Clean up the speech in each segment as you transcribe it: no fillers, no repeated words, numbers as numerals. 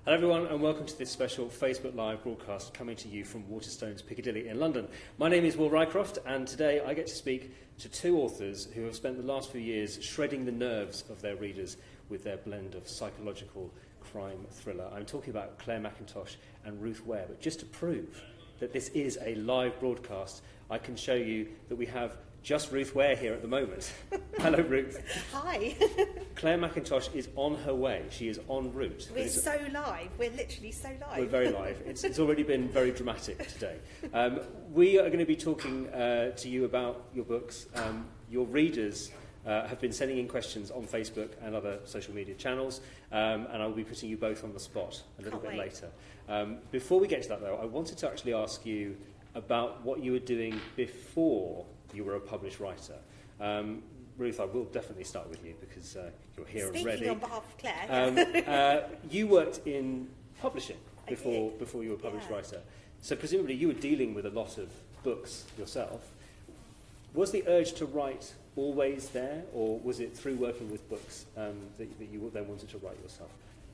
Hello everyone and welcome to this special Facebook Live broadcast coming to you from Waterstones Piccadilly in London. My name is Will Rycroft and today I get to speak to two authors who have spent the last few years shredding the nerves of their readers with their blend of psychological crime thriller. I'm talking about Clare Mackintosh and Ruth Ware, but just to prove that this is a live broadcast, I can show you that we have just Ruth Ware here at the moment. Hello, Ruth. Hi. Clare Mackintosh is on her way. She is en route. We're so live. We're literally so live. We're very live. It's already been very dramatic today. We are going to be talking to you about your books. Your readers have been sending in questions on Facebook and other social media channels, and I will be putting you both on the spot a little bit later. Before we get to that, though, I wanted to actually ask you about what you were doing before you were a published writer. Ruth, I will definitely start with you because you're here and ready. Speaking on behalf of Clare. You worked in publishing before you were a published writer. So presumably you were dealing with a lot of books yourself. Was the urge to write always there, or was it through working with books that you then wanted to write yourself?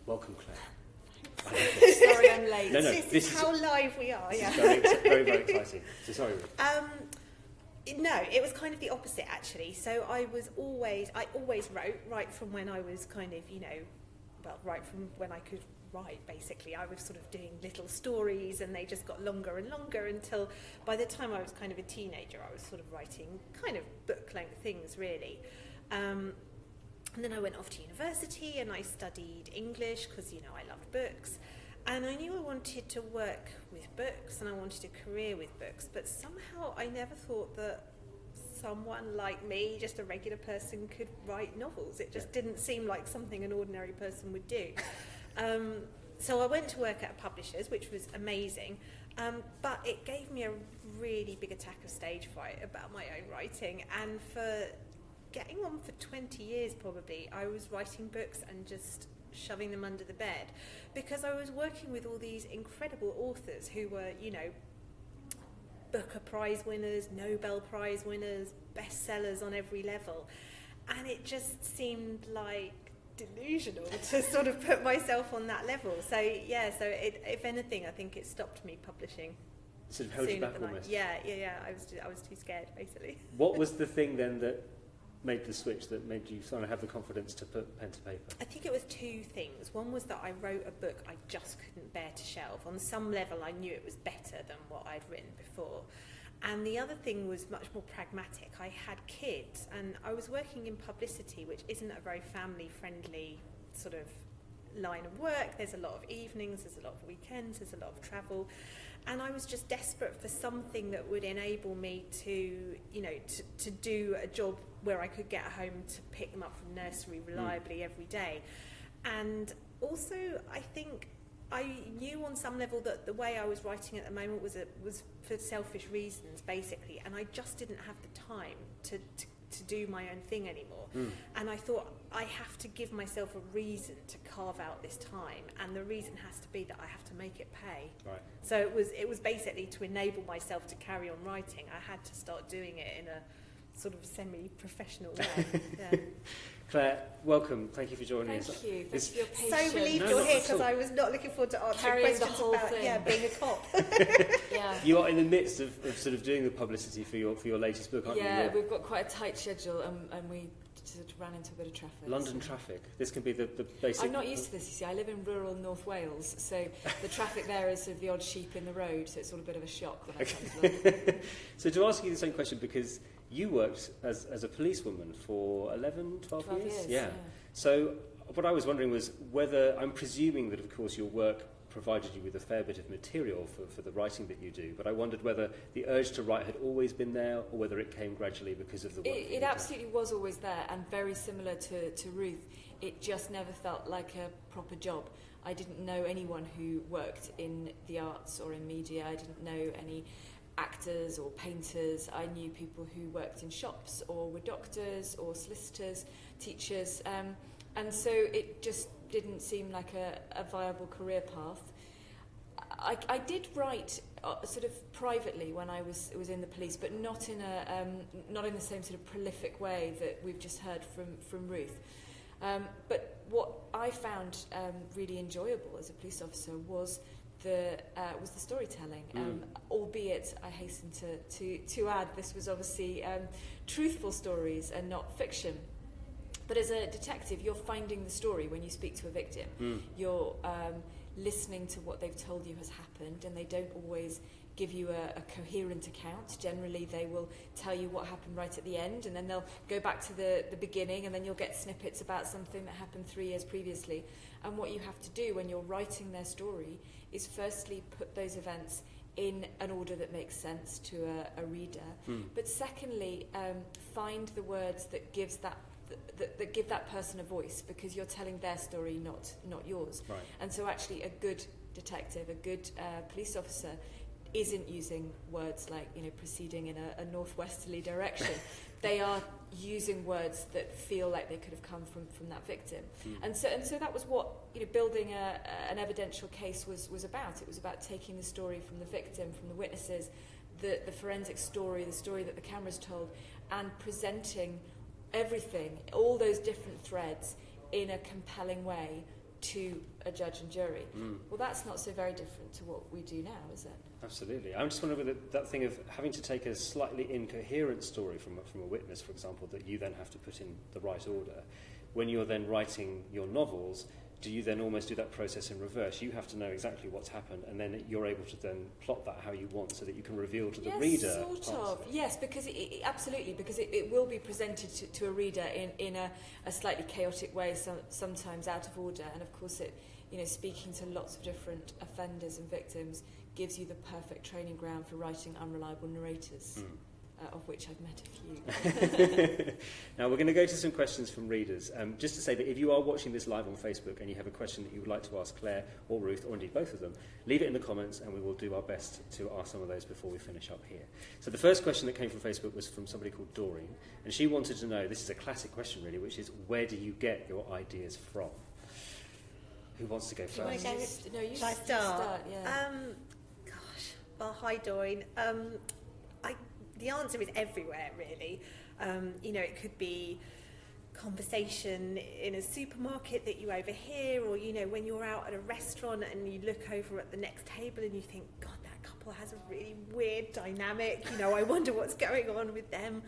Welcome, Clare. Sorry, I'm late. No, this is how live we are. This is very, very exciting. So sorry, Ruth. No, it was kind of the opposite actually. So I always wrote right from when I was kind of, right from when I could write basically. I was sort of doing little stories and they just got longer and longer until by the time I was kind of a teenager I was sort of writing kind of book-length things really. And then I went off to university and I studied English because, I loved books. And I knew I wanted to work with books and I wanted a career with books, but somehow I never thought that someone like me, just a regular person, could write novels. It just didn't seem like something an ordinary person would do. So I went to work at a publisher's, which was amazing, but it gave me a really big attack of stage fright about my own writing. And for getting on for 20 years probably, I was writing books and just shoving them under the bed because I was working with all these incredible authors who were, Booker Prize winners, Nobel Prize winners, bestsellers on every level, and it just seemed like delusional to sort of put myself on that level. So if anything, I think it stopped me publishing. Sort of held you back almost. Yeah. I was too scared basically. What was the thing then that made the switch, that made you sort of have the confidence to put pen to paper? I think it was two things. One was that I wrote a book I just couldn't bear to shelve. On some level I knew it was better than what I'd written before. And the other thing was much more pragmatic. I had kids and I was working in publicity, which isn't a very family friendly sort of line of work. There's a lot of evenings, there's a lot of weekends, there's a lot of travel. And I was just desperate for something that would enable me to do a job where I could get home to pick them up from nursery reliably every day. And also, I think I knew on some level that the way I was writing at the moment was for selfish reasons, basically, and I just didn't have the time to do my own thing anymore. And I thought I have to give myself a reason to carve out this time, and the reason has to be that I have to make it pay. Right. So it was basically to enable myself to carry on writing. I had to start doing it in a sort of semi-professional way. Yeah. Clare, welcome. Thank you for joining us. Thank you. Thanks for your patience. So relieved you're here because I was not looking forward to answering questions about being a cop. You are in the midst of sort of doing the publicity for your latest book, aren't you? Yeah, we've got quite a tight schedule and we sort of ran into a bit of traffic. London traffic. This can be the basic... I'm not used to this, you see. I live in rural North Wales, so the traffic there is sort of the odd sheep in the road, so it's all a bit of a shock when I come to London. So to ask you the same question, because you worked as a policewoman for 11, 12 years? Yeah. So what I was wondering was whether, I'm presuming that of course your work provided you with a fair bit of material for the writing that you do, but I wondered whether the urge to write had always been there or whether it came gradually because of the work. It absolutely was always there, and very similar to Ruth. It just never felt like a proper job. I didn't know anyone who worked in the arts or in media. I didn't know any actors or painters. I knew people who worked in shops or were doctors or solicitors, teachers, and so it just didn't seem like a viable career path. I did write sort of privately when I was in the police, but not in the same sort of prolific way that we've just heard from Ruth. But what I found really enjoyable as a police officer was the storytelling, albeit I hasten to add this was obviously truthful stories and not fiction. But as a detective, you're finding the story when you speak to a victim. You're listening to what they've told you has happened, and they don't always give you a coherent account. Generally, they will tell you what happened right at the end, and then they'll go back to the beginning, and then you'll get snippets about something that happened 3 years previously. And what you have to do when you're writing their story is firstly put those events in an order that makes sense to a reader, but secondly, find the words that gives that give that person a voice, because you're telling their story, not yours. Right. And so actually a good detective, a good police officer isn't using words like, proceeding in a northwesterly direction. They are using words that feel like they could have come from that victim. And so that was what building an evidential case was about. It was about taking the story from the victim, from the witnesses, the forensic story, the story that the cameras told, and presenting everything, all those different threads, in a compelling way to a judge and jury. Well, that's not so very different to what we do now, is it? Absolutely. I'm just wondering whether that thing of having to take a slightly incoherent story from a witness, for example, that you then have to put in the right order, when you're then writing your novels, do you then almost do that process in reverse? You have to know exactly what's happened, and then you're able to then plot that how you want, so that you can reveal to the reader. Sort of. Yes, because absolutely, because it will be presented to a reader in a slightly chaotic way, sometimes out of order, and of course speaking to lots of different offenders and victims gives you the perfect training ground for writing unreliable narrators. Of which I've met a few. Now we're going to go to some questions from readers. Just to say that if you are watching this live on Facebook and you have a question that you would like to ask Claire or Ruth, or indeed both of them, leave it in the comments and we will do our best to ask some of those before we finish up here. So the first question that came from Facebook was from somebody called Doreen, and she wanted to know, this is a classic question really, which is, where do you get your ideas from? Who wants to go first? Shall I start? Yeah. Gosh. Well, hi Doreen. The answer is everywhere, really. It could be conversation in a supermarket that you overhear, or, when you're out at a restaurant and you look over at the next table and you think, God, that couple has a really weird dynamic. I wonder what's going on with them.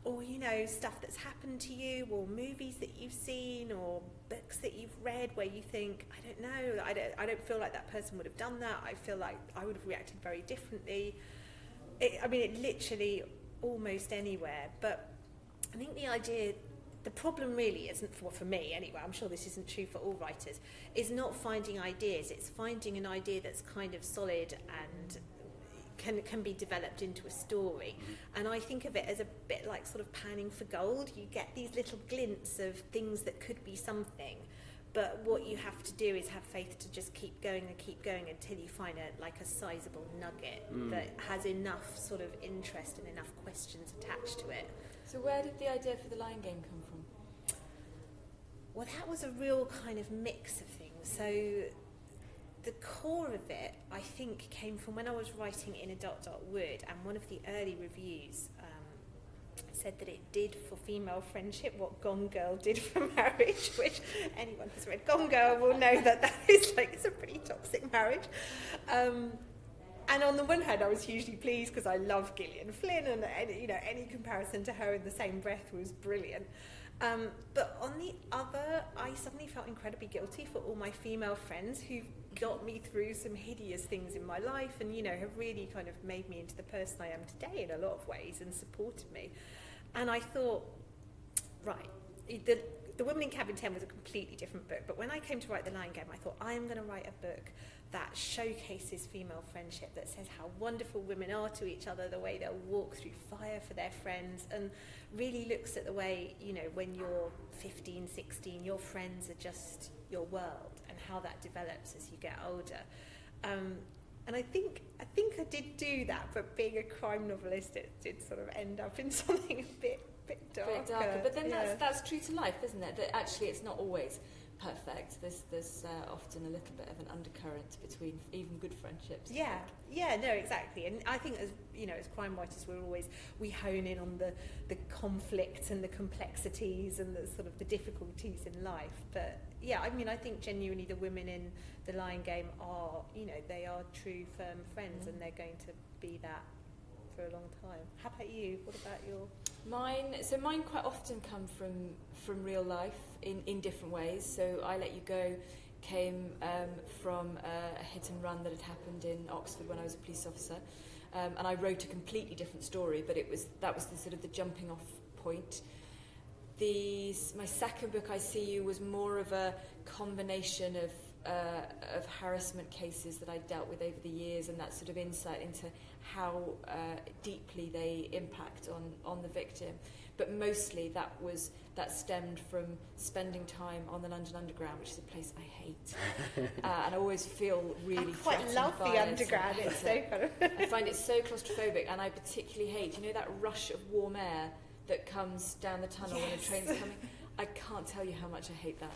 Or, stuff that's happened to you, or movies that you've seen, or books that you've read where you think, I don't know, I don't feel like that person would have done that. I feel like I would have reacted very differently. It literally almost anywhere. But I think the problem really isn't, for me anyway, I'm sure this isn't true for all writers, is not finding ideas. It's finding an idea that's kind of solid and can be developed into a story. And I think of it as a bit like sort of panning for gold. You get these little glints of things that could be something. But what you have to do is have faith to just keep going until you find a sizable nugget that has enough sort of interest and enough questions attached to it. So where did the idea for the Lion Game come from? Well, that was a real kind of mix of things. So the core of it, I think, came from when I was writing In a Wood, and one of the early reviews said that it did for female friendship what Gone Girl did for marriage, which anyone who's read Gone Girl will know that is it's a pretty toxic marriage. And on the one hand, I was hugely pleased because I love Gillian Flynn, and any comparison to her in the same breath was brilliant. But on the other, I suddenly felt incredibly guilty for all my female friends who got me through some hideous things in my life, and have really kind of made me into the person I am today in a lot of ways and supported me. And I thought, right, the Woman in Cabin 10 was a completely different book, but when I came to write The Lion Game, I thought, I am going to write a book that showcases female friendship, that says how wonderful women are to each other, the way they'll walk through fire for their friends, and really looks at the way, when you're 15, 16, your friends are just your world, and how that develops as you get older. And I think I did do that, but being a crime novelist, it did sort of end up in something a bit darker. But then that's true to life, isn't it? That actually it's not always perfect. There's often a little bit of an undercurrent between even good friendships. Yeah, no, exactly. And I think as crime writers, we hone in on the conflict and the complexities and the sort of the difficulties in life. But yeah, I mean, I think genuinely the women in The Lying Game are, they are true, firm friends, and they're going to be that for a long time. How about you? What about your... Mine quite often come from real life in different ways. So I Let You Go came from a hit and run that had happened in Oxford when I was a police officer, and I wrote a completely different story, but that was the sort of the jumping off point. My second book, I See You, was more of a combination of harassment cases that I dealt with over the years, and that sort of insight into how deeply they impact on the victim. But mostly that stemmed from spending time on the London Underground, which is a place I hate, and I always feel really quite love the Underground. It's so kind of I find it so claustrophobic, and I particularly hate that rush of warm air that comes down the tunnel when a train's coming. I can't tell you how much I hate that.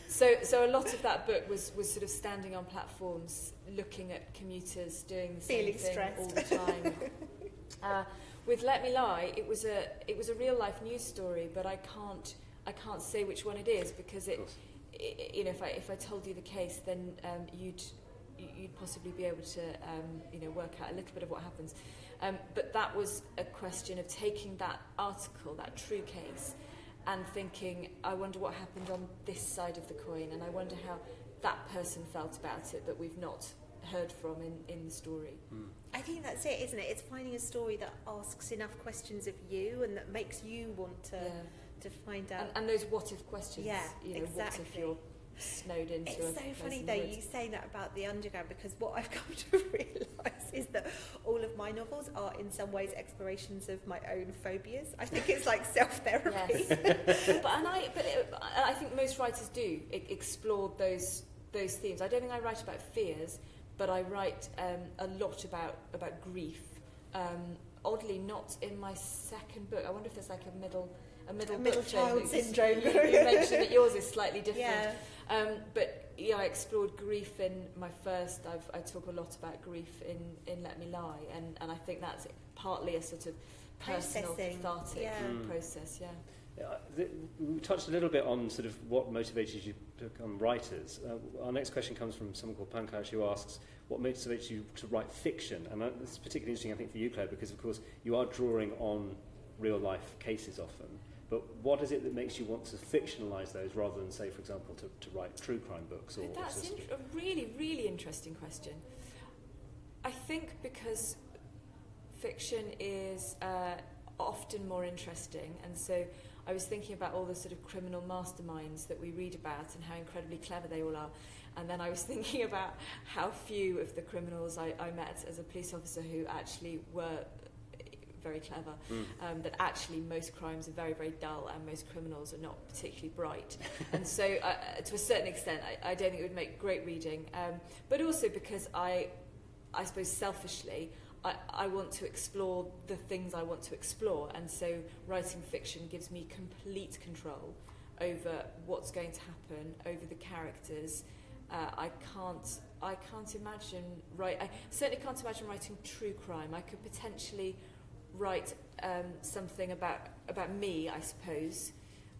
So a lot of that book was sort of standing on platforms, looking at commuters doing the same thing stressed all the time. With Let Me Lie, it was a real life news story, but I can't say which one it is, because if I told you the case, then you'd possibly be able to work out a little bit of what happens. But that was a question of taking that article, that true case, and thinking, I wonder what happened on this side of the coin, and I wonder how that person felt about it that we've not heard from in the story. I think that's it, isn't it? It's finding a story that asks enough questions of you and that makes you want to find out. And those what if questions. Yeah, exactly. What if you're snowed into It's so funny though you say that about the Underground, because what I've come to realise is that all of my novels are in some ways explorations of my own phobias. I think it's like self-therapy. Yes. I think most writers do explore those themes. I don't think I write about fears, but I write a lot about grief. Oddly, not in my second book. I wonder if there's like a middle child syndrome. You mentioned that yours is slightly different. Yeah. But I explored grief in my first. I talk a lot about grief in Let Me Lie, and I think that's partly a sort of personal, cathartic process. Yeah. We touched a little bit on sort of what motivated you to become writers. Our next question comes from someone called Pankaj, who asks, what motivates you to write fiction? And it's particularly interesting, I think, for you, Clare, because, of course, you are drawing on real-life cases often. But what is it that makes you want to fictionalise those rather than, say, for example, to write true crime books? That's a really, really interesting question. I think because fiction is often more interesting, and so I was thinking about all the sort of criminal masterminds that we read about and how incredibly clever they all are. And then I was thinking about how few of the criminals I met as a police officer who actually were very clever, that actually most crimes are very, very dull and most criminals are not particularly bright. And so to a certain extent, I don't think it would make great reading. But also because I suppose selfishly, I want to explore the things I want to explore, and so writing fiction gives me complete control over what's going to happen, over the characters. I can't imagine I certainly can't imagine writing true crime. I could potentially write something about me, I suppose.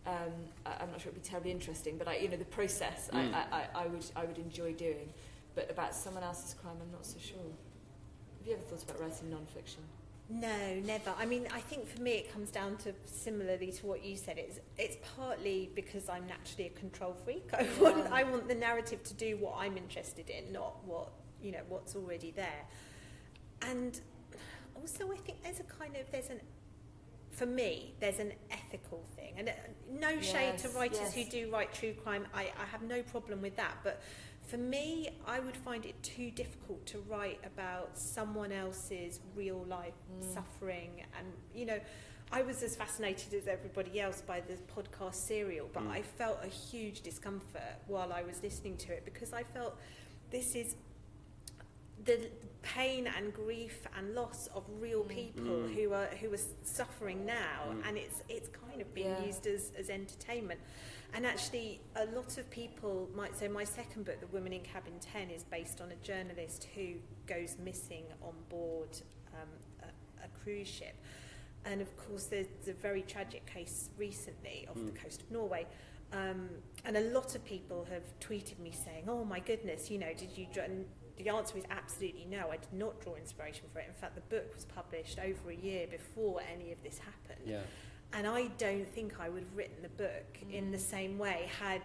I'm not sure it'd be terribly interesting, but the process I would enjoy doing. But about someone else's crime, I'm not so sure. Have you ever thought about writing non-fiction? No, never. I mean, I think for me it comes down to, similarly to what you said, it's partly because I'm naturally a control freak. I want the narrative to do what I'm interested in, not what's already there. And also I think for me, there's an ethical thing. And no shade to writers who do write true crime. I have no problem with that. But for me, I would find it too difficult to write about someone else's real life suffering. And, I was as fascinated as everybody else by the podcast Serial, but I felt a huge discomfort while I was listening to it, because I felt this is the pain and grief and loss of real people who are suffering now, and it's kind of being used as entertainment. And actually, a lot of people might say my second book, The Woman in Cabin 10, is based on a journalist who goes missing on board a cruise ship. And of course, there's a very tragic case recently off the coast of Norway. And a lot of people have tweeted me saying, oh my goodness, you know, did you... And the answer is absolutely no. I did not draw inspiration for it. In fact, the book was published over a year before any of this happened. Yeah. And I don't think I would have written the book in the same way had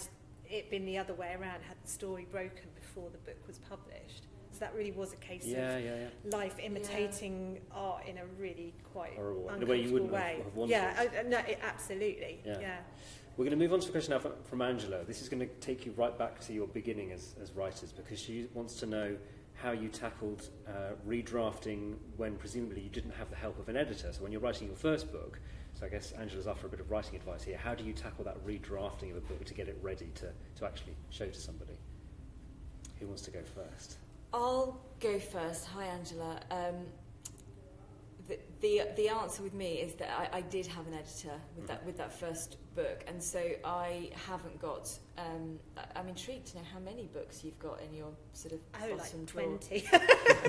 it been the other way around, had the story broken before the book was published. So that really was a case of life imitating art in a really quite horrible way. uncomfortable In a way you wouldn't way. have wanted. No, absolutely. Yeah. We're going to move on to a question now from Angela. This is going to take you right back to your beginning as writers, because she wants to know how you tackled redrafting when presumably you didn't have the help of an editor. So when you're writing your first book, so I guess Angela's after a bit of writing advice here, how do you tackle that redrafting of a book to get it ready to actually show to somebody? Who wants to go first? I'll go first. Hi, Angela. The answer with me is that I did have an editor with that first book, and so I haven't got. I'm intrigued to know how many books you've got in your sort of bottom like drawer. 20.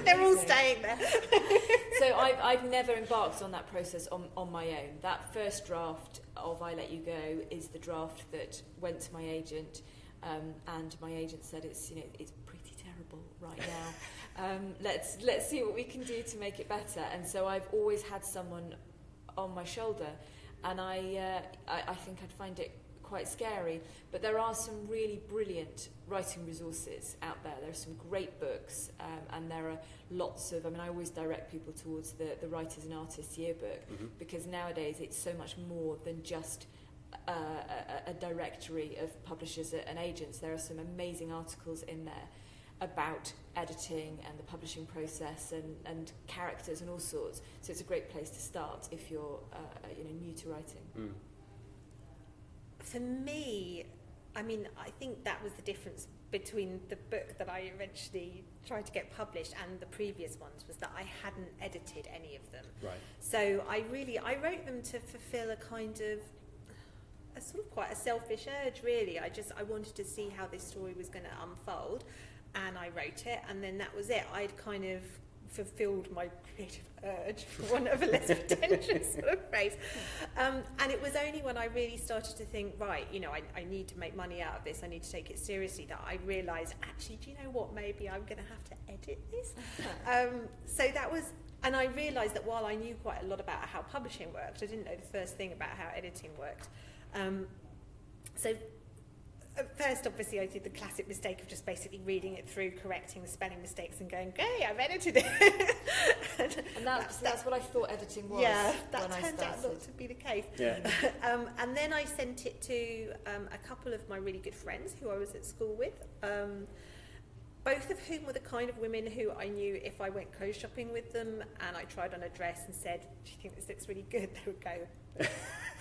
They're all staying there. So I've never embarked on that process on my own. That first draft of I Let You Go is the draft that went to my agent, and my agent said it's pretty terrible right now. Let's see what we can do to make it better. And so I've always had someone on my shoulder, and I think I'd find it quite scary. But there are some really brilliant writing resources out there. There are some great books, and there are lots of. I mean, I always direct people towards the Writers and Artists Yearbook, because nowadays it's so much more than just a directory of publishers and agents. There are some amazing articles in there about editing and the publishing process and characters and all sorts. So it's a great place to start if you're new to writing. For me, I mean, I think that was the difference between the book that I eventually tried to get published and the previous ones, was that I hadn't edited any of them. Right. So I wrote them to fulfill a kind of a sort of quite a selfish urge, really. I wanted to see how this story was going to unfold, and I wrote it, and then that was it. I'd kind of fulfilled my creative urge, for want of a less pretentious sort of phrase. And it was only when I really started to think, right, I need to make money out of this, I need to take it seriously, that I realised, actually, do you know what, maybe I'm going to have to edit this. So that was, and I realised that while I knew quite a lot about how publishing worked, I didn't know the first thing about how editing worked. So at first, obviously, I did the classic mistake of just basically reading it through, correcting the spelling mistakes and going, okay, I've edited it. and that's what I thought editing was. Yeah, that when turned out not to be the case. Yeah. And then I sent it to a couple of my really good friends who I was at school with, both of whom were the kind of women who I knew if I went clothes shopping with them and I tried on a dress and said, do you think this looks really good? They would go,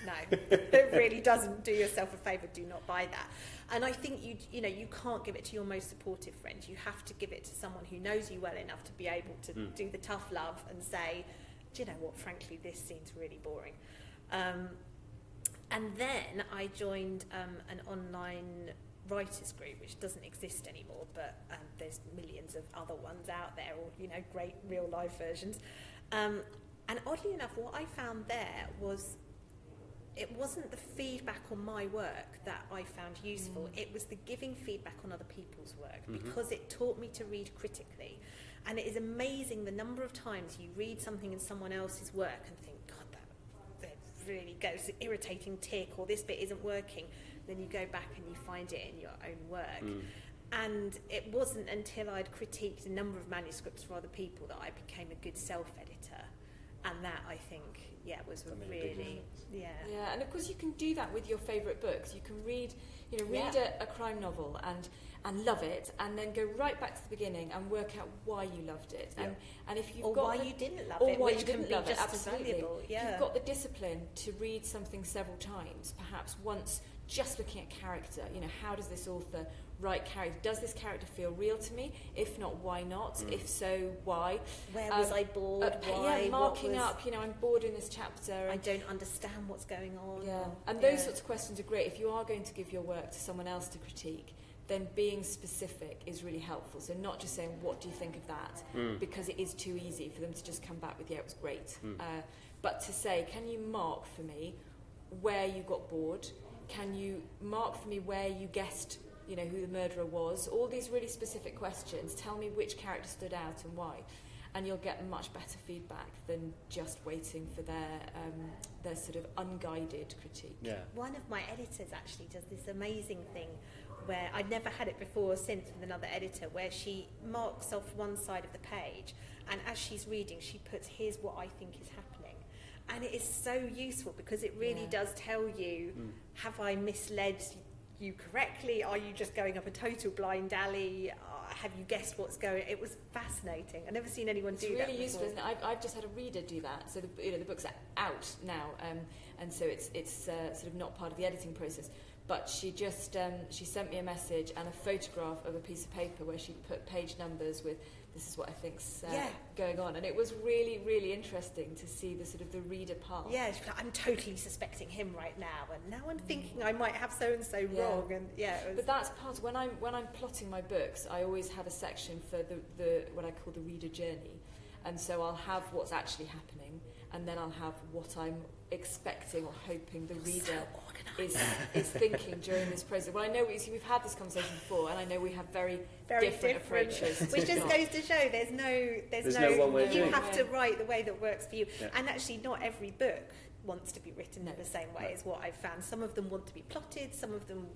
no, it really doesn't. Do yourself a favour, do not buy that. And I think you can't give it to your most supportive friend. You have to give it to someone who knows you well enough to be able to do the tough love and say, do you know what, frankly, this seems really boring. And then I joined an online writers group, which doesn't exist anymore, but there's millions of other ones out there, or great real life versions. And oddly enough, what I found there was, it wasn't the feedback on my work that I found useful, it was the giving feedback on other people's work, because it taught me to read critically. And it is amazing the number of times you read something in someone else's work and think, God, that really goes an irritating tick, or this bit isn't working. Then you go back and you find it in your own work. And it wasn't until I'd critiqued a number of manuscripts for other people that I became a good self-editor. And that, I think, was really, Yeah, and of course you can do that with your favourite books. You can read a crime novel and love it, and then go right back to the beginning and work out why you loved it. Yeah. And if you've got why you didn't love it, why which you didn't can love be it, just as absolutely. valuable. Yeah. You've got the discipline to read something several times, perhaps once just looking at character. You know, how does this author write character? Does this character feel real to me? If not, why not? If so, why? Where was I bored? Why? Yeah, marking up, you know, I'm bored in this chapter. I don't understand what's going on. Yeah, and those sorts of questions are great. If you are going to give your work to someone else to critique, then being specific is really helpful. So not just saying, what do you think of that? Because it is too easy for them to just come back with, yeah, it was great. But to say, can you mark for me where you got bored? Can you mark for me where you guessed, you know, who the murderer was? All these really specific questions. Tell me which character stood out and why. And you'll get much better feedback than just waiting for their sort of unguided critique. Yeah. One of my editors actually does this amazing thing where I'd never had it before or since with another editor, where she marks off one side of the page, and as she's reading, she puts, here's what I think is happening. And it is so useful because it really does tell you, have I misled you correctly? Are you just going up a total blind alley? Have you guessed what's going? It was fascinating. I've never seen anyone do that before. It's really useful, isn't it? I've just had a reader do that. So the book's out now, and so it's sort of not part of the editing process. But she just she sent me a message and a photograph of a piece of paper where she put page numbers with, this is what I think's going on, and it was really, really interesting to see the sort of the reader part. Yeah, I'm totally suspecting him right now, and now I'm thinking I might have so and so wrong, and it was... But that's part of, when I'm plotting my books, I always have a section for the what I call the reader journey, and so I'll have what's actually happening, and then I'll have what I'm expecting or hoping the reader is thinking during this process. Well, I know we've had this conversation before, and I know we have very different approaches. Which just goes to show there's no one way of you doing have it. to write the way that works for you. Yeah. And actually, not every book wants to be written in the same way as what I've found. Some of them want to be plotted. Some of them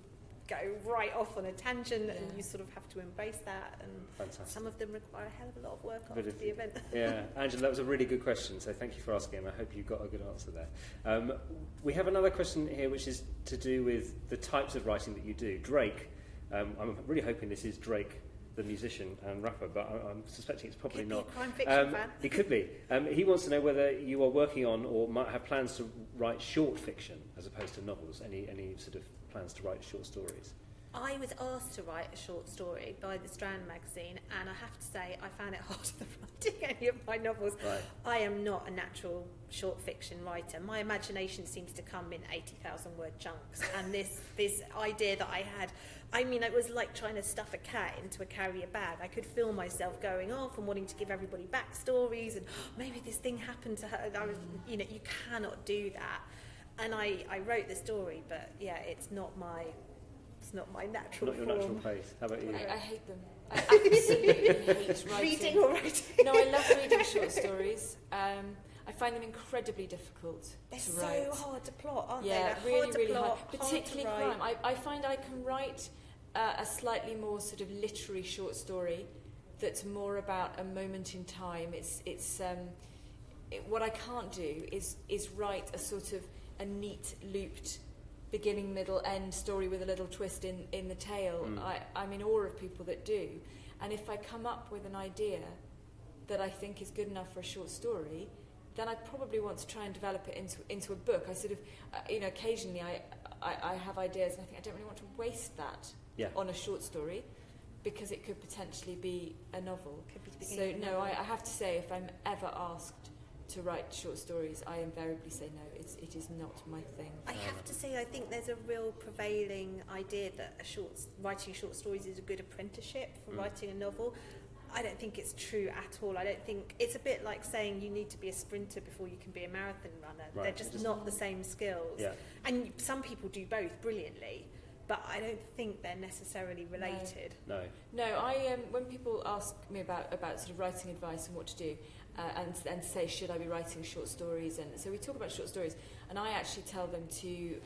go right off on a tangent, and you sort of have to embrace that. And Fantastic. some of them require a hell of a lot of work after the event. Yeah, Angela, that was a really good question, so thank you for asking, and I hope you got a good answer there. We have another question here which is to do with the types of writing that you do. Drake, I'm really hoping this is Drake, the musician and rapper, but I'm suspecting it's probably Could not. be a crime fiction fan. It could be. He wants to know whether you are working on or might have plans to write short fiction as opposed to novels. Any sort of plans to write short stories? I was asked to write a short story by the Strand magazine, and I have to say I found it harder than writing any of my novels. Right. I am not a natural short fiction writer. My imagination seems to come in 80,000 word chunks, and this idea that I had, I mean, it was like trying to stuff a cat into a carrier bag. I could feel myself going off and wanting to give everybody backstories, and maybe this thing happened to her. I was, you cannot do that. And I wrote the story, but yeah, it's not my natural Not your form. natural place. How about you? I hate them. I absolutely hate writing. Reading or writing? No, I love reading short stories. I find them incredibly difficult They're to write. so hard to plot, aren't Yeah, they? They're really, hard to really plot, hard. Particularly hard to write. crime. I find I can write a slightly more sort of literary short story that's more about a moment in time. What I can't do is write a sort of a neat, looped beginning, middle, end story with a little twist in the tail. I'm in awe of people that do. And if I come up with an idea that I think is good enough for a short story, then I probably want to try and develop it into a book. I sort of, occasionally I have ideas and I think I don't really want to waste that on a short story because it could potentially be a novel. So no, I have to say, if I'm ever asked to write short stories, I invariably say no, it is not my thing. I have to say, I think there's a real prevailing idea that writing short stories is a good apprenticeship for writing a novel. I don't think it's true at all. I don't think it's a bit like saying you need to be a sprinter before you can be a marathon runner. Right. They're just not the same skills. Yeah. And some people do both brilliantly, but I don't think they're necessarily related. No. No, when people ask me about sort of writing advice and what to do, and say, should I be writing short stories? And so we talk about short stories, and I actually tell them to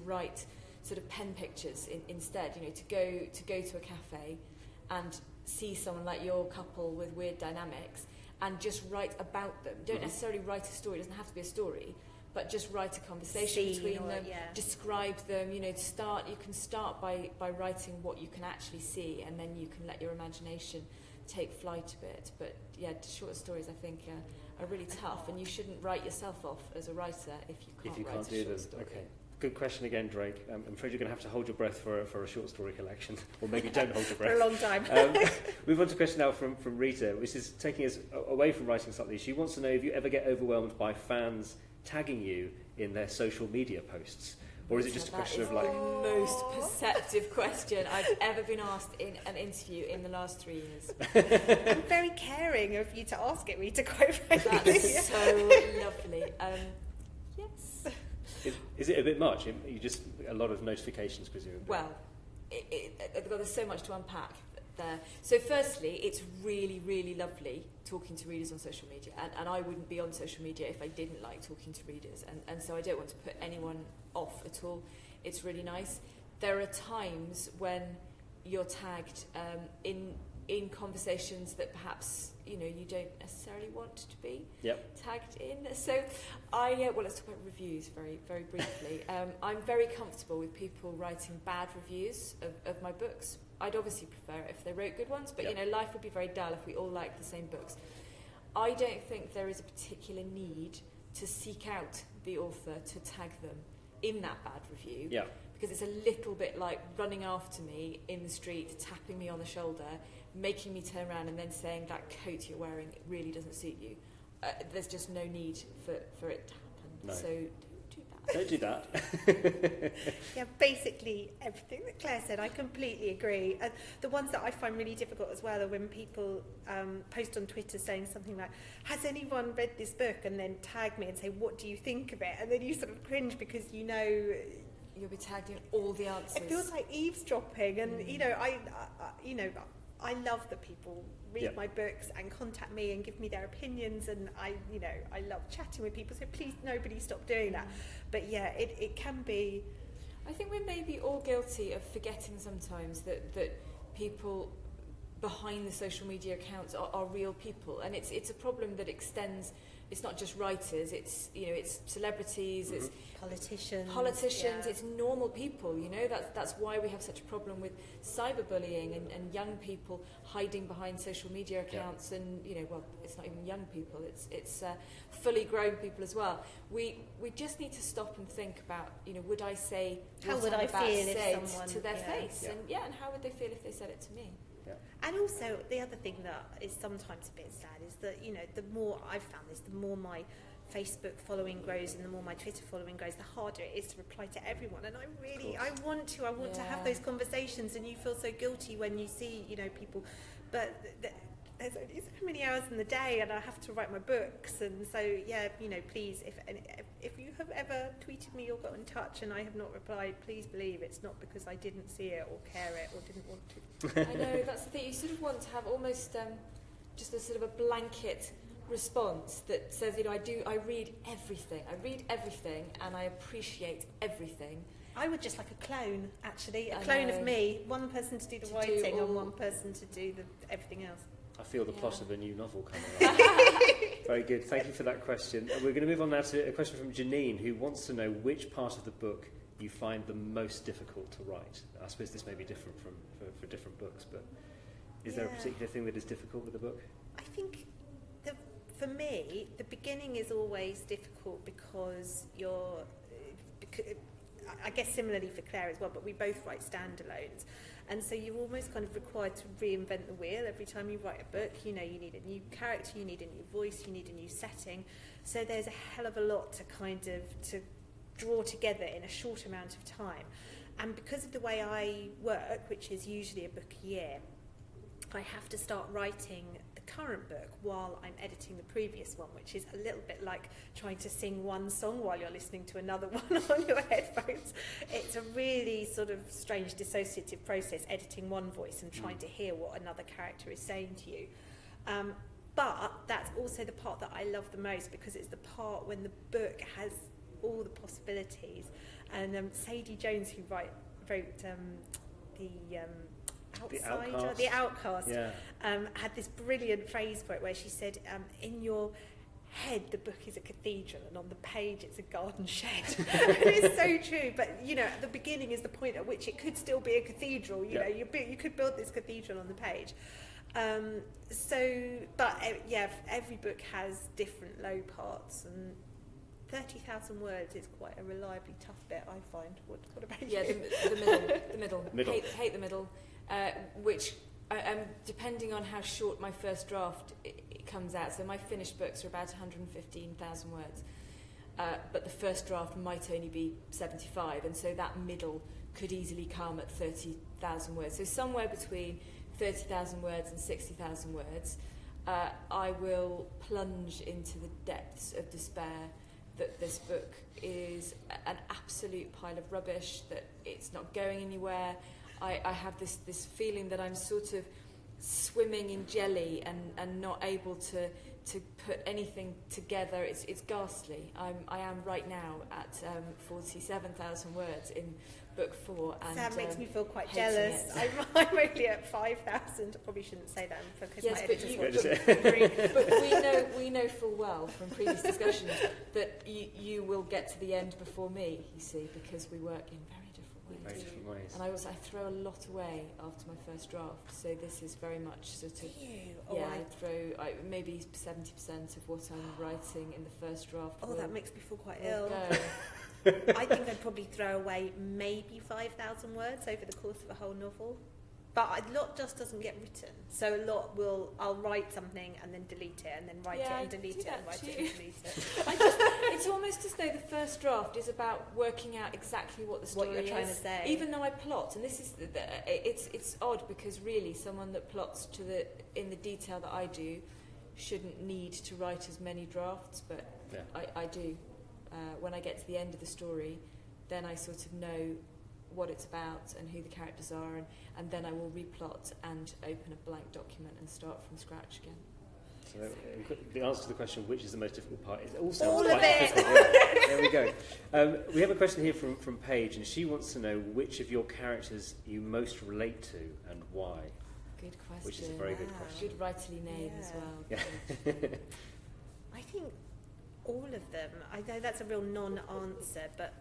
write sort of pen pictures instead. To go to a cafe and see someone like your couple with weird dynamics, and just write about them. Don't necessarily write a story. It doesn't have to be a story, but just write a conversation between them. Yeah. Describe them. You can start by writing what you can actually see, and then you can let your imagination take flight a bit. But yeah, short stories I think are really tough, and you shouldn't write yourself off as a writer if you can't do write a them. short story. Okay. Good question again, Drake. I'm afraid you're going to have to hold your breath for a short story collection, or maybe don't hold your breath. For a long time. Move on to a question now from Rita, which is taking us away from writing slightly. She wants to know if you ever get overwhelmed by fans tagging you in their social media posts, or is it just a question of like... the most perceptive question I've ever been asked in an interview in the last 3 years. I'm very caring of you to ask it, Rita, quite frankly. That's so lovely. Yes. Is it a bit much? You just a lot of notifications, presumably. Well, there's so much to unpack there. So firstly, it's really, really lovely talking to readers on social media, and I wouldn't be on social media if I didn't like talking to readers, and so I don't want to put anyone off at all. It's really nice. There are times when you're tagged in conversations that perhaps you don't necessarily want to be tagged in. So let's talk about reviews very, very briefly. I'm very comfortable with people writing bad reviews of my books. I'd obviously prefer it if they wrote good ones, but life would be very dull if we all liked the same books. I don't think there is a particular need to seek out the author to tag them in that bad review, because it's a little bit like running after me in the street, tapping me on the shoulder, making me turn around and then saying that coat you're wearing really doesn't suit you. There's just no need for it to happen. No. So don't do that. Yeah, basically everything that Claire said, I completely agree. And the ones that I find really difficult as well are when people post on Twitter saying something like, has anyone read this book? And then tag me and say, what do you think of it? And then you sort of cringe because you'll be tagged in all the answers. It feels like eavesdropping, and I love that people read my books and contact me and give me their opinions, and I love chatting with people. So please, nobody stop doing that. But it can be. I think we're maybe all guilty of forgetting sometimes that people behind the social media accounts are real people, and it's a problem that extends. It's not just writers, it's celebrities, it's politicians, it's normal people, that's why we have such a problem with cyberbullying and young people hiding behind social media accounts, and it's not even young people, it's fully grown people as well. We just need to stop and think about, would I say how would I feel if someone to their face, and how would they feel if they said it to me? Yeah. And also, the other thing that is sometimes a bit sad is that, the more I've found this, the more my Facebook following grows and the more my Twitter following grows, the harder it is to reply to everyone. And I want to have those conversations, and you feel so guilty when you see, people, but there's only so many hours in the day, and I have to write my books, and so please, if you have ever tweeted me or got in touch and I have not replied, please believe it's not because I didn't see it or care it or didn't want to. I know, that's the thing. You sort of want to have almost just a sort of a blanket response that says, I read everything and I appreciate everything. I would just like a clone, actually, a clone of me, one person to do the writing and one person to do everything else. I feel the plot of a new novel coming up. Very good. Thank you for that question. We're going to move on now to a question from Janine, who wants to know which part of the book you find the most difficult to write. I suppose this may be different for different books, but is there a particular thing that is difficult with the book? I think for me, the beginning is always difficult because I guess similarly for Clare as well, but we both write standalones. And so you're almost kind of required to reinvent the wheel every time you write a book. You need a new character, you need a new voice, you need a new setting. So there's a hell of a lot to to draw together in a short amount of time. And because of the way I work, which is usually a book a year, I have to start writing the current book while I'm editing the previous one, which is a little bit like trying to sing one song while you're listening to another one on your headphones. It's a really sort of strange dissociative process, editing one voice and trying to hear what another character is saying to you. But that's also the part that I love the most, because it's the part when the book has all the possibilities. And Sadie Jones, who wrote The Outcast, had this brilliant phrase for it where she said, in your head the book is a cathedral and on the page it's a garden shed. And it's so true, but at the beginning is the point at which it could still be a cathedral. You could build this cathedral on the page. Every book has different low parts, and 30,000 words is quite a reliably tough bit, I find. What about you? Yeah, the middle. Hate the middle, which, depending on how short my first draft it comes out, so my finished books are about 115,000 words, but the first draft might only be 75, and so that middle could easily come at 30,000 words. So somewhere between 30,000 words and 60,000 words, I will plunge into the depths of despair that this book is an absolute pile of rubbish, that it's not going anywhere. I have this feeling that I'm sort of swimming in jelly and not able to put anything together. It's ghastly. I am right now at 47,000 words in book 4. And that makes me feel quite jealous. I'm only at 5,000. I probably shouldn't say that because yes, my editors want to. But we know full well from previous discussions that you will get to the end before me, you see, because we work in very different ways. And I throw a lot away after my first draft, so this is very much sort of... I throw maybe 70% of what I'm writing in the first draft. That makes me feel quite ill. I think I'd probably throw away maybe 5,000 words over the course of a whole novel. But a lot just doesn't get written. So a lot I'll write something and then delete it, and then write it and delete it, and write it and delete it. It's almost as though the first draft is about working out exactly what the story what you're trying to say. Even though I plot, and this is it's odd because really someone that plots in the detail that I do shouldn't need to write as many drafts, but I do. When I get to the end of the story, then I sort of know what it's about and who the characters are, and then I will replot and open a blank document and start from scratch again. So the answer to the question, which is the most difficult part, is all sounds all quite of it. difficult. Yeah, there we go. We have a question here from Paige, and she wants to know which of your characters you most relate to and why. Good question. Which is a very good question. Good writerly name as well. Yeah. I think all of them. I know that's a real non-answer, but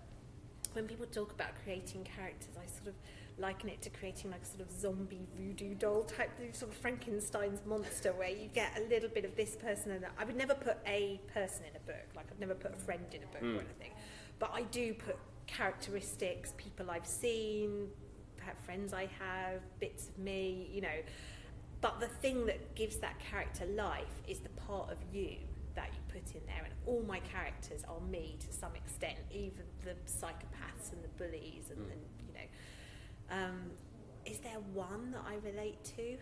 when people talk about creating characters, I sort of liken it to creating like a sort of zombie voodoo doll type, sort of Frankenstein's monster, where you get a little bit of this person and that. I would never put a person in a book, like I'd never put a friend in a book or anything, but I do put characteristics, people I've seen, perhaps friends I have, bits of me, you know. But the thing that gives that character life is the part of you that you put in there, and all my characters are me to some extent, even the psychopaths and the bullies and you know. Is there one that I relate to?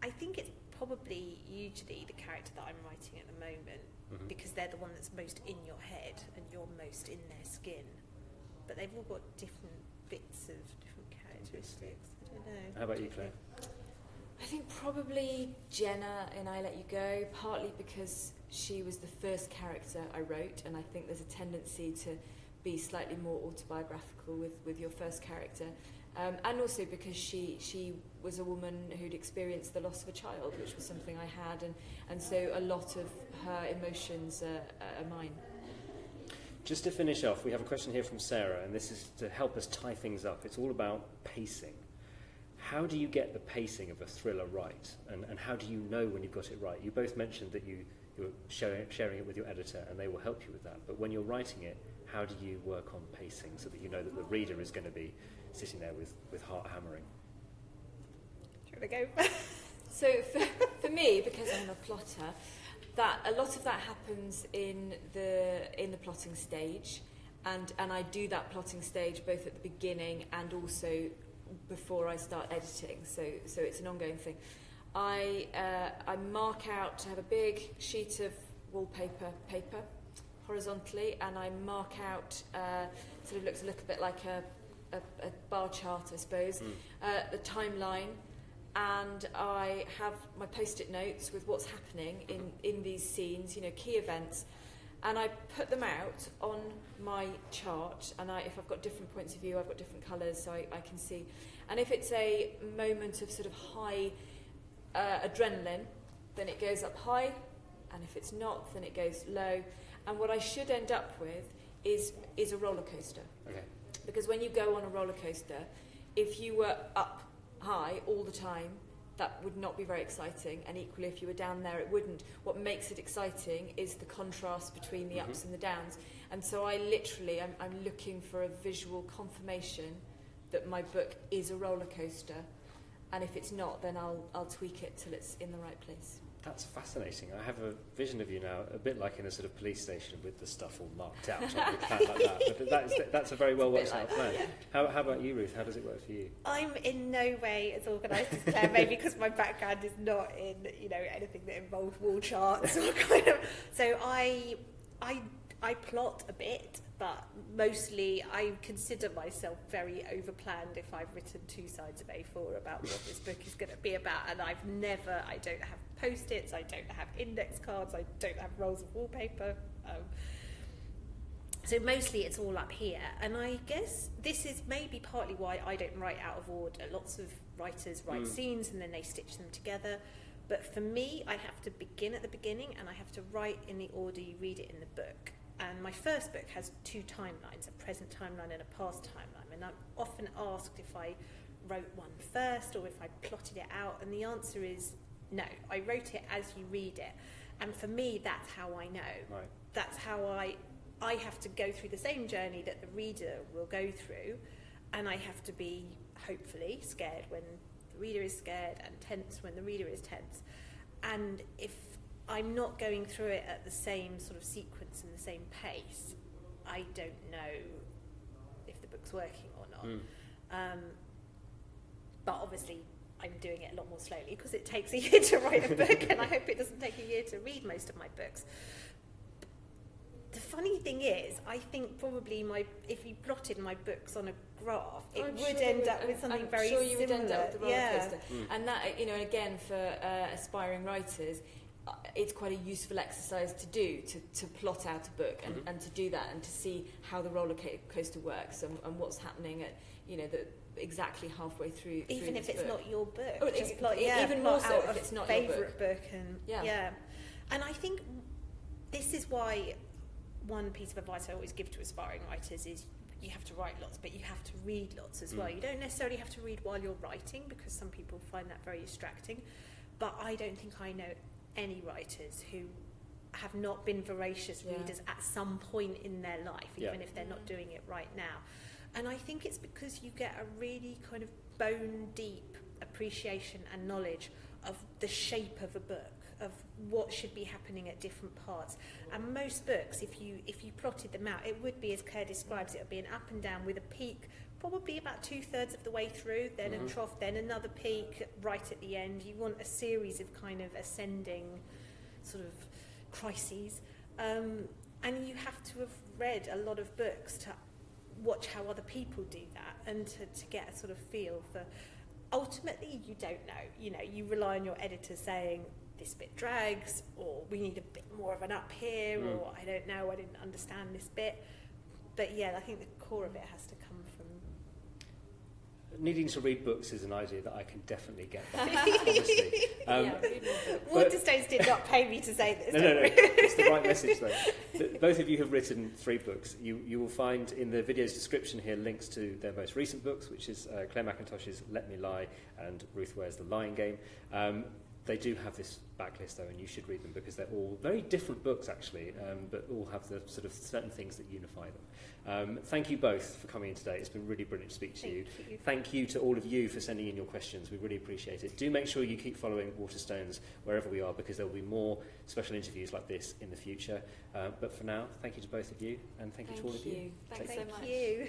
I think it's probably usually the character that I'm writing at the moment, because they're the one that's most in your head and you're most in their skin. But they've all got different bits of different characteristics. I don't know. How about you, Claire? I think probably Jenna in I Let You Go, partly because she was the first character I wrote, and I think there's a tendency to be slightly more autobiographical with your first character, and also because she was a woman who'd experienced the loss of a child, which was something I had, and so a lot of her emotions are mine. Just to finish off, we have a question here from Sarah, and this is to help us tie things up. It's all about pacing. How do you get the pacing of a thriller right, and how do you know when you've got it right? You both mentioned that you're sharing it with your editor, and they will help you with that. But when you're writing it, how do you work on pacing so that you know that the reader is going to be sitting there with heart hammering? Do you want to go? So for me, because I'm a plotter, that a lot of that happens in the plotting stage, and I do that plotting stage both at the beginning and also before I start editing. So it's an ongoing thing. I mark out, I have a big sheet of wallpaper paper horizontally, and I mark out, sort of looks a little bit like a bar chart, I suppose, the timeline, and I have my post-it notes with what's happening in these scenes, you know, key events, and I put them out on my chart, and if I've got different points of view, I've got different colours, so I can see. And if it's a moment of sort of high adrenaline, then it goes up high, and if it's not, then it goes low. And what I should end up with is a roller coaster. Okay. Because when you go on a roller coaster, if you were up high all the time, that would not be very exciting, and equally if you were down there it wouldn't. What makes it exciting is the contrast between the ups and the downs. And so I literally, I'm looking for a visual confirmation that my book is a roller coaster, and if it's not, then I'll tweak it till it's in the right place. That's fascinating. I have a vision of you now, a bit like in a sort of police station with the stuff all marked out on the plan like that. But that's a very well worked out plan. Yeah. How about you, Ruth? How does it work for you? I'm in no way as organised as Clare, maybe because my background is not in, you know, anything that involves wall charts or kind of. So I plot a bit, but mostly I consider myself very overplanned if I've written 2 sides of A4 about what this book is going to be about, and I don't have post-its, I don't have index cards, I don't have rolls of wallpaper. So mostly it's all up here, and I guess this is maybe partly why I don't write out of order. Lots of writers write scenes and then they stitch them together. But for me, I have to begin at the beginning and I have to write in the order you read it in the book. And my first book has 2 timelines, a present timeline and a past timeline. And I'm often asked if I wrote one first or if I plotted it out. And the answer is no. I wrote it as you read it. And for me, that's how I know. Right. That's how I have to go through the same journey that the reader will go through. And I have to be, hopefully, scared when the reader is scared and tense when the reader is tense. And if I'm not going through it at the same sort of sequence and the same pace, I don't know if the book's working or not. But obviously I'm doing it a lot more slowly because it takes a year to write a book, and I hope it doesn't take a year to read most of my books. The funny thing is, I think probably if you plotted my books on a graph, it would end up with something very similar. I'm sure you would end up with a roller coaster. And that, you know, again, for aspiring writers, it's quite a useful exercise to do, to plot out a book and to do that and to see how the roller coaster works and what's happening at, you know, exactly halfway through. Even if it's book. not your book, or just even more so if it's not your favourite book. And yeah. And I think this is why one piece of advice I always give to aspiring writers is you have to write lots, but you have to read lots as well. You don't necessarily have to read while you're writing because some people find that very distracting. But I don't think I know any writers who have not been voracious readers at some point in their life, even if they're not doing it right now. And I think it's because you get a really kind of bone deep appreciation and knowledge of the shape of a book, of what should be happening at different parts. And most books, if you plotted them out, it would be, as Clare describes it, would be an up and down with a peak probably about 2/3 of the way through, then a trough, then another peak right at the end. You want a series of kind of ascending sort of crises. And you have to have read a lot of books to watch how other people do that and to get a sort of feel for. Ultimately, you don't know. You know, you rely on your editor saying, this bit drags, or we need a bit more of an up here, or I don't know, I didn't understand this bit. But yeah, I think the core of it has to come from... Needing to read books is an idea that I can definitely get behind, obviously. Waterstones did not pay me to say this. No, it's the right message though. Both of you have written 3 books. You will find in the video's description here links to their most recent books, which is Clare Mackintosh's Let Me Lie and Ruth Ware's The Lying Game. They do have this backlist though, and you should read them because they're all very different books actually, but all have the sort of certain things that unify them. Thank you both for coming in today. It's been really brilliant to speak to you. Thank you to all of you for sending in your questions. We really appreciate it. Do make sure you keep following Waterstones wherever we are, because there will be more special interviews like this in the future. But for now, thank you to both of you, and thank you to all of you. Thanks so much. Thank you.